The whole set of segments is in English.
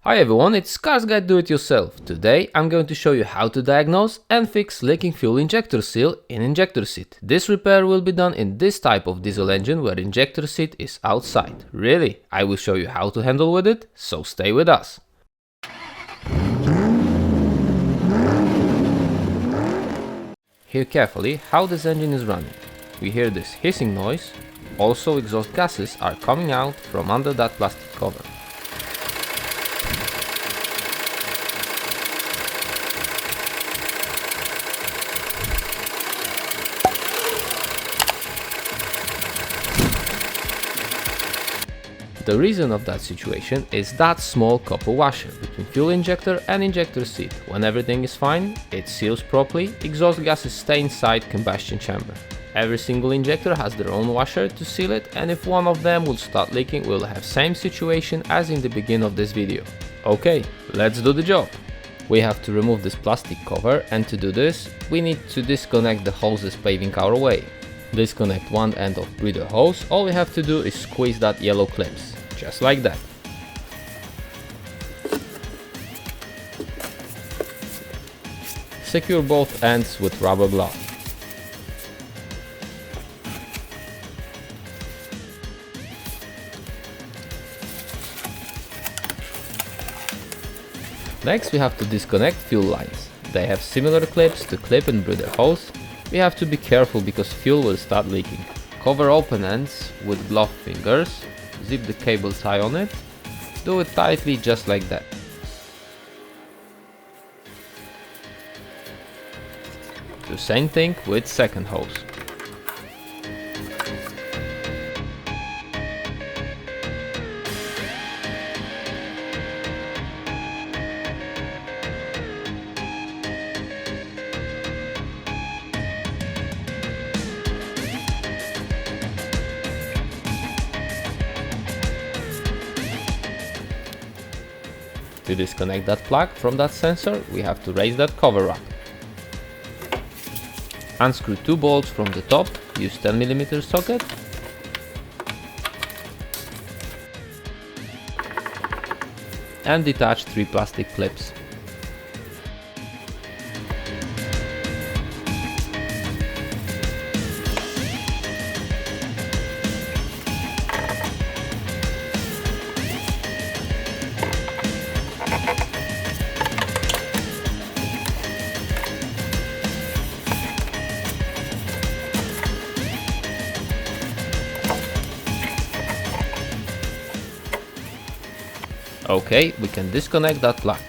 Hi everyone, it's Cars Guide Do It Yourself. Today I'm going to show you how to diagnose and fix leaking fuel injector seal in injector seat. This repair will be done in this type of diesel engine where injector seat is outside. Really, I will show you how to handle with it, so stay with us. Hear carefully how this engine is running. We hear this hissing noise. Also exhaust gases are coming out from under that plastic cover. The reason of that situation is that small copper washer between fuel injector and injector seat. When everything is fine, it seals properly, exhaust gases stay inside combustion chamber. Every single injector has their own washer to seal it, and if one of them will start leaking, we'll have same situation as in the beginning of this video. Okay, let's do the job. We have to remove this plastic cover, and to do this, we need to disconnect the hoses paving our way. Disconnect one end of breather hose. All we have to do is squeeze that yellow clips, just like that. Secure both ends with rubber glove. Next we have to disconnect fuel lines. They have similar clips to clip in breather hose. We have to be careful because fuel will start leaking. Cover open ends with glove fingers, zip the cable tie on it, do it tightly just like that. Do same thing with second hose. To disconnect that plug from that sensor, we have to raise that cover up. Unscrew two bolts from the top, use 10mm socket. And detach three plastic clips. Okay, we can disconnect that plug.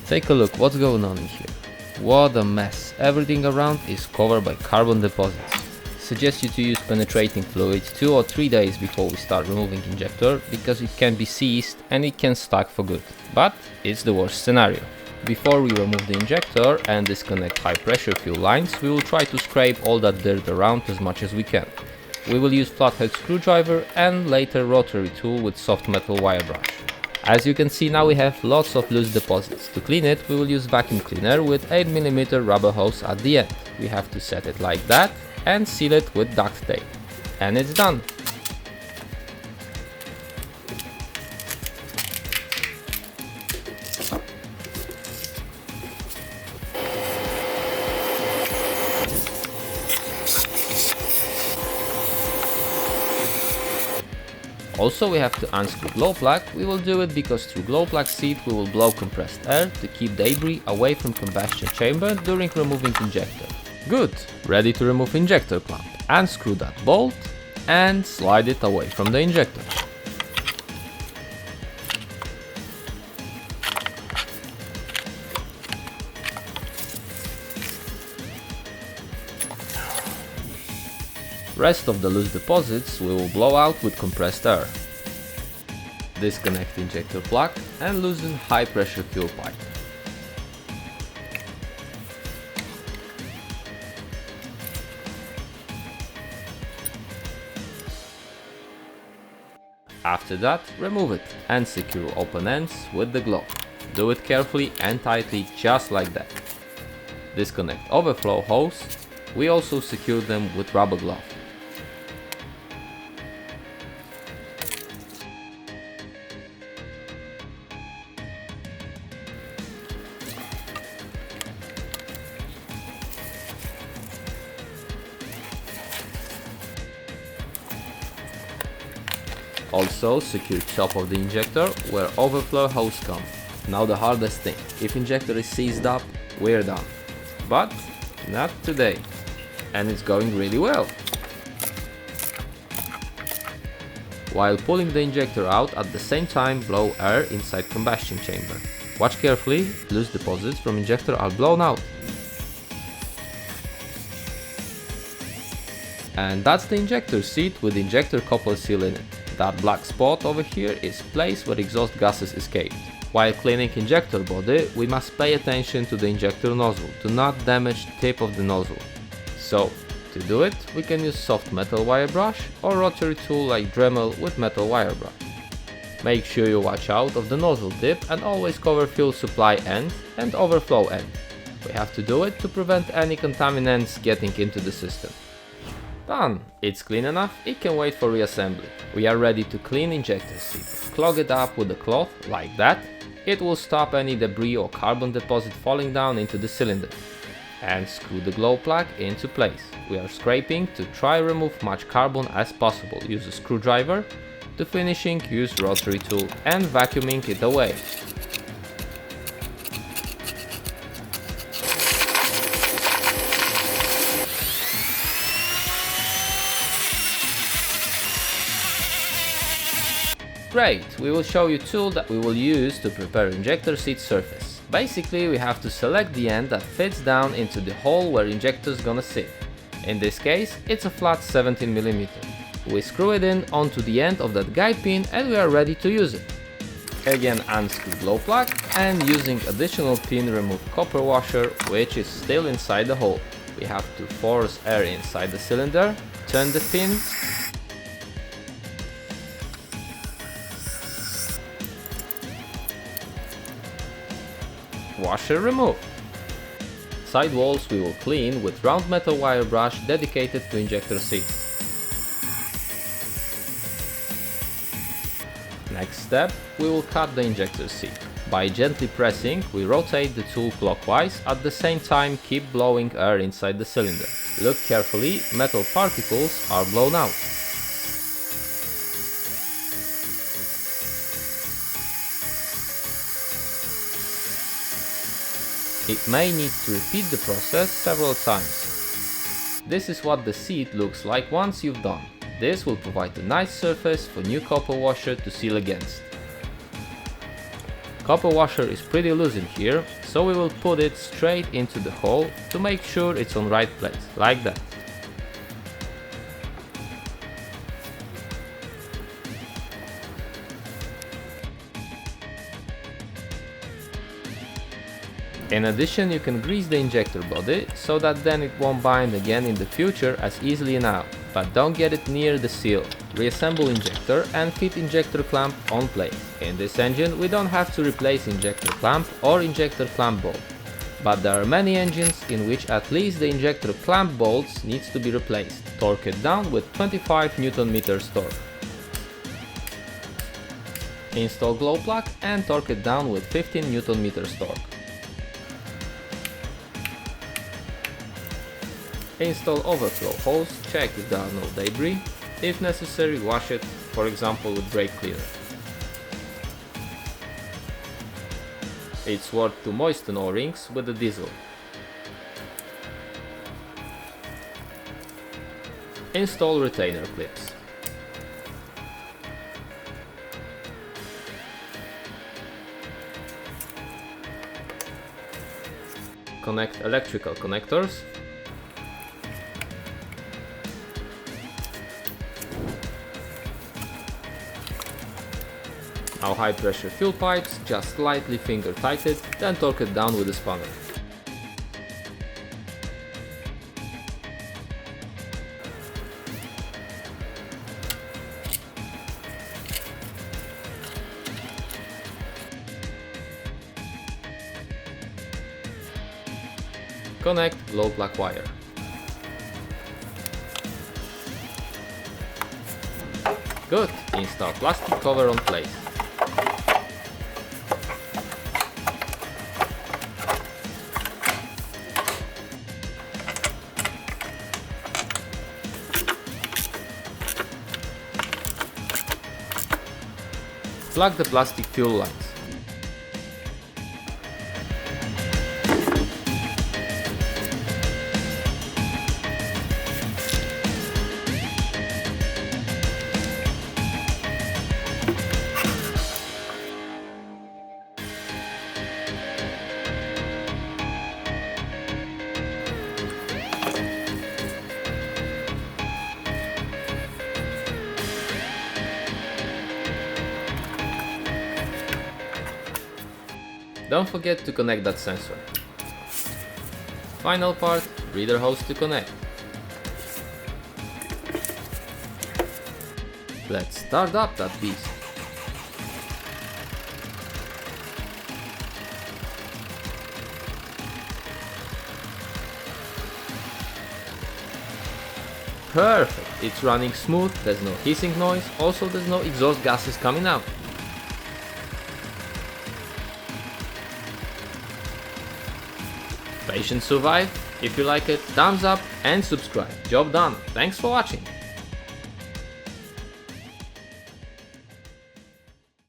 Take a look what's going on in here. What a mess. Everything around is covered by carbon deposits. Suggest you to use penetrating fluid 2 or 3 days before we start removing injector, because it can be seized and it can stuck for good. But it's the worst scenario. Before we remove the injector and disconnect high pressure fuel lines, we will try to scrape all that dirt around as much as we can. We will use flathead screwdriver and later rotary tool with soft metal wire brush. As you can see, now we have lots of loose deposits. To clean it, we will use vacuum cleaner with 8mm rubber hose at the end. We have to set it like that and seal it with duct tape. And it's done! Also, we have to unscrew glow plug. We will do it because through glow plug seat we will blow compressed air to keep debris away from combustion chamber during removing injector. Good! Ready to remove injector clamp. Unscrew that bolt and slide it away from the injector. Rest of the loose deposits we will blow out with compressed air. Disconnect injector plug and loosen high pressure fuel pipe. After that, remove it and secure open ends with the glove. Do it carefully and tightly, just like that. Disconnect overflow hose. We also secure them with rubber glove. Also secure top of the injector where overflow hose come. Now the hardest thing, if injector is seized up, we're done. But not today. And it's going really well. While pulling the injector out, at the same time blow air inside combustion chamber. Watch carefully, loose deposits from injector are blown out. And that's the injector seat with injector couple seal in it. That black spot over here is place where exhaust gases escaped. While cleaning injector body, we must pay attention to the injector nozzle to not damage the tip of the nozzle. So, to do it, we can use soft metal wire brush or rotary tool like Dremel with metal wire brush. Make sure you watch out of the nozzle tip and always cover fuel supply end and overflow end. We have to do it to prevent any contaminants getting into the system. Done! It's clean enough, it can wait for reassembly. We are ready to clean injector seat. Clog it up with a cloth, like that. It will stop any debris or carbon deposit falling down into the cylinder. And screw the glow plug into place. We are scraping to try remove much carbon as possible. Use a screwdriver. To finishing, use rotary tool and vacuuming it away. Great, we will show you a tool that we will use to prepare injector seat surface. Basically, we have to select the end that fits down into the hole where injector is gonna sit. In this case, it's a flat 17mm. We screw it in onto the end of that guide pin and we are ready to use it. Again, unscrew glow plug and using additional pin remove copper washer which is still inside the hole. We have to force air inside the cylinder, turn the pin, washer remove. Side walls we will clean with round metal wire brush dedicated to injector seat. Next step, we will cut the injector seat. By gently pressing, we rotate the tool clockwise, at the same time keep blowing air inside the cylinder. Look carefully, metal particles are blown out. It may need to repeat the process several times. This is what the seat looks like once you've done. This will provide a nice surface for new copper washer to seal against. Copper washer is pretty loose in here, so we will put it straight into the hole to make sure it's on right place, like that. In addition, you can grease the injector body, so that then it won't bind again in the future as easily now, but don't get it near the seal. Reassemble injector and fit injector clamp on place. In this engine we don't have to replace injector clamp or injector clamp bolt, but there are many engines in which at least the injector clamp bolts needs to be replaced. Torque it down with 25 Nm torque. Install glow plug and torque it down with 15 Nm torque. Install overflow hose, check if there are no debris. If necessary, wash it, for example with brake cleaner. It's worth to moisten O-rings with the diesel. Install retainer clips. Connect electrical connectors. Now high pressure fuel pipes, just slightly finger tight it, then torque it down with a spanner. Connect glow plug wire. Good, install plastic cover on place. plug the plastic fuel lines. Don't forget to connect that sensor. Final part, breather hose to connect. Let's start up that beast. Perfect, it's running smooth, there's no hissing noise, also there's no exhaust gases coming out. Patience survived. If you like it, thumbs up and subscribe. Job done. Thanks for watching.